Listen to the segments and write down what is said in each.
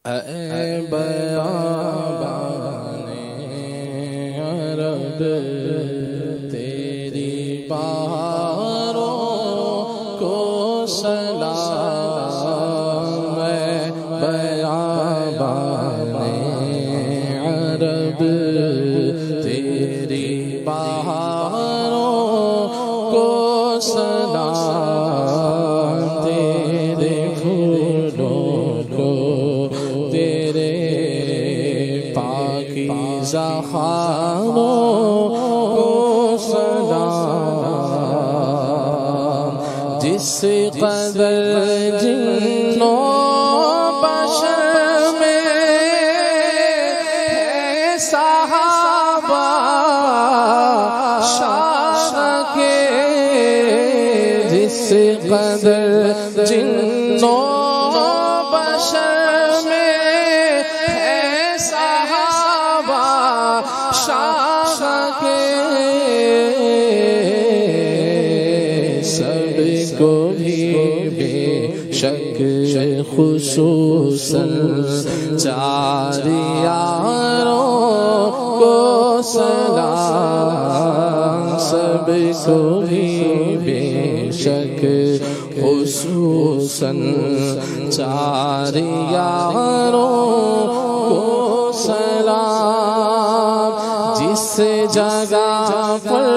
اے بیابان عرب تیری بہاروں کو سلام، اے بیابان عرب تیری بہاروں کو سلام، تیرے پھولوں کو تیرے پاکیزہ خانوں کو سلام، جس قدر جنوں بشر میں ہے صحابہ شان کے، جس قدر جنوں بشر میں ہے صحابہ شان کے، سب کو بھی بے شک خصوصاً چار یاروں کو سلام، سب کو بھی بے شک خصوصاً چار یاروں کو سلام، جس جگہ پر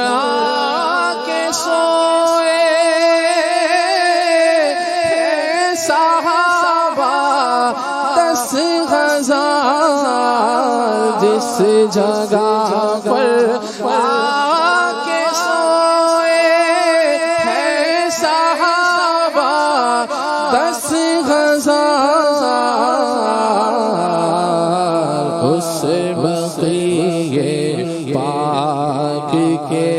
آ کے سوئے صحابہ 10,000، جس جگہ پر آ کے سوئے ہیں صحابہ 10,000، اس بقیے پاک کے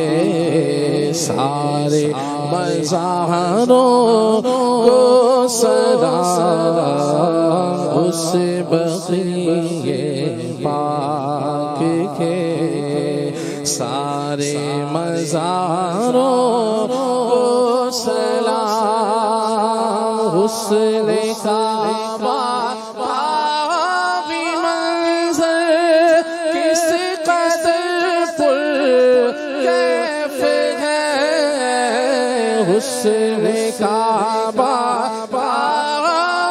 سارے مزاروں کو سلام، اس بقیے پاک کے سارے مزاروں کو سلام، حسن کعبہ بھی منظر کس قدر پر کیف ہے، حسن کعبہ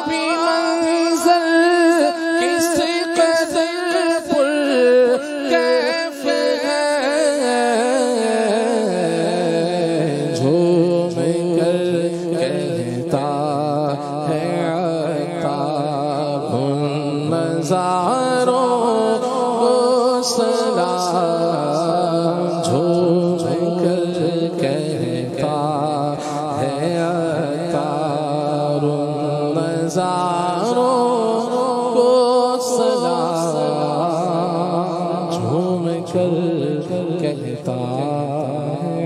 بھی منظر کس قدر پر کیف ہے، جھوم کر کہتا ہے عطار ان نظاروں کو سلام، جھوم کر کہتا ہے عطار ان نظاروں کو سلام، جھوم کر کہتا ہے